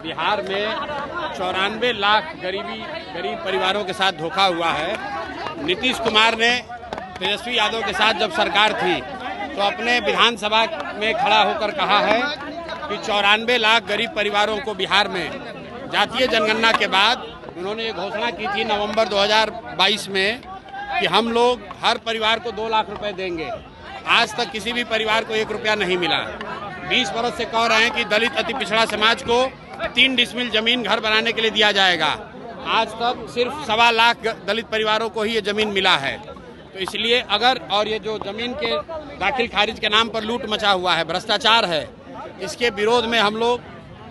बिहार में 94 लाख गरीब परिवारों के साथ धोखा हुआ है। नीतीश कुमार ने तेजस्वी यादव के साथ जब सरकार थी तो अपने विधानसभा में खड़ा होकर कहा है कि 94 लाख गरीब परिवारों को बिहार में जातीय जनगणना के बाद उन्होंने ये घोषणा की थी नवंबर 2022 में कि हम लोग हर परिवार को 2 लाख रुपए देंगे। आज तक किसी भी परिवार को 1 रुपया नहीं मिला। 20 वर्ष से कह रहे हैं कि दलित अति पिछड़ा समाज को 3 डिसमिल जमीन घर बनाने के लिए दिया जाएगा। आज तक सिर्फ 1.25 लाख दलित परिवारों को ही ये जमीन मिला है। तो इसलिए और ये जो जमीन के दाखिल खारिज के नाम पर लूट मचा हुआ है, भ्रष्टाचार है, इसके विरोध में हम लोग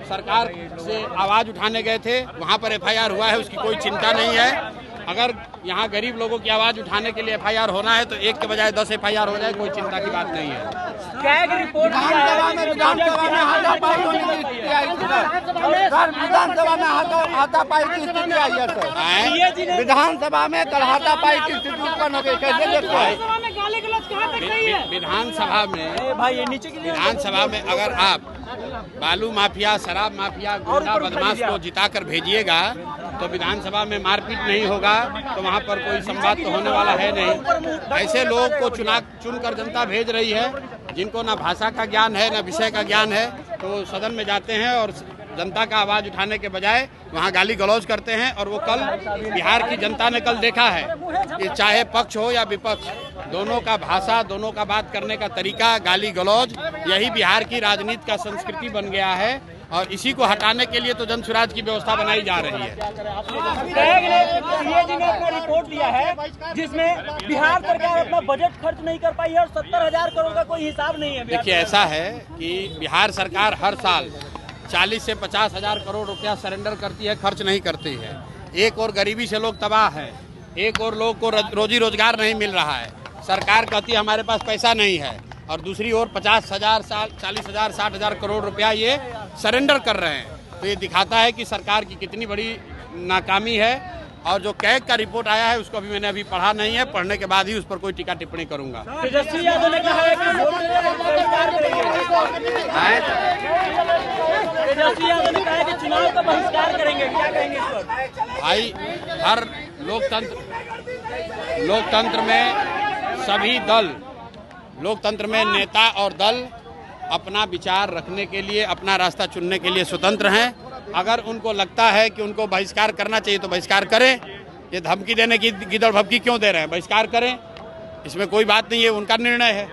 सरकार से आवाज़ उठाने गए थे। वहाँ पर FIR हुआ है, उसकी कोई चिंता नहीं है। अगर यहाँ गरीब लोगों की आवाज़ उठाने के लिए FIR होना है तो 1 के बजाय 10 FIR हो जाए, कोई चिंता की बात नहीं है। विधानसभा में हाथापाई की स्थिति आई है सर। विधानसभा में कल हाथापाई की स्थिति उत्पन्न हो गई, कैसे देखते हैं? विधानसभा में अगर आप बालू माफिया, शराब माफिया, गुंडा बदमाश को जिताकर भेजिएगा तो विधानसभा में मारपीट नहीं होगा, तो वहाँ पर कोई संवाद तो होने वाला है नहीं। ऐसे लोग को चुनकर जनता भेज रही है जिनको ना भाषा का ज्ञान है ना विषय का ज्ञान है, तो सदन में जाते हैं और जनता का आवाज़ उठाने के बजाय वहाँ गाली गलौज करते हैं। और वो कल बिहार की जनता ने कल देखा है कि चाहे पक्ष हो या विपक्ष, दोनों का भाषा, दोनों का बात करने का तरीका, गाली गलौज, यही बिहार की राजनीति का संस्कृति बन गया है। और इसी को हटाने के लिए तो जन सुराज की व्यवस्था बनाई जा रही है। सीएजी ने अपना रिपोर्ट दिया है जिसमें बिहार सरकार अपना बजट खर्च नहीं कर पाई है और 70,000 करोड़ का कोई हिसाब नहीं है। देखिए, ऐसा है कि बिहार सरकार हर साल 40 से 50,000 करोड़ रुपया सरेंडर करती है, खर्च नहीं करती है। एक और गरीबी से लोग तबाह हैं, एक और लोग को रोजी रोजगार नहीं मिल रहा है। सरकार कहती है हमारे पास पैसा नहीं है, और दूसरी ओर 50,000, 40,000, 60,000 करोड़ रुपया ये सरेंडर कर रहे हैं। तो ये दिखाता है कि सरकार की कितनी बड़ी नाकामी है। और जो कैग का रिपोर्ट आया है उसको मैंने अभी पढ़ा नहीं है, पढ़ने के बाद ही उस पर कोई टीका टिप्पणी करूंगा। तेजस्वी यादव ने कहा है कि चुनाव का बहिष्कार करेंगे, क्या कहेंगे इस पर? भाई, हर लोकतंत्र में सभी दल, लोकतंत्र में नेता और दल अपना विचार रखने के लिए, अपना रास्ता चुनने के लिए स्वतंत्र हैं। अगर उनको लगता है कि उनको बहिष्कार करना चाहिए तो बहिष्कार करें। ये धमकी देने की गिदड़ भभकी क्यों दे रहे हैं? बहिष्कार करें, इसमें कोई बात नहीं है, उनका निर्णय है।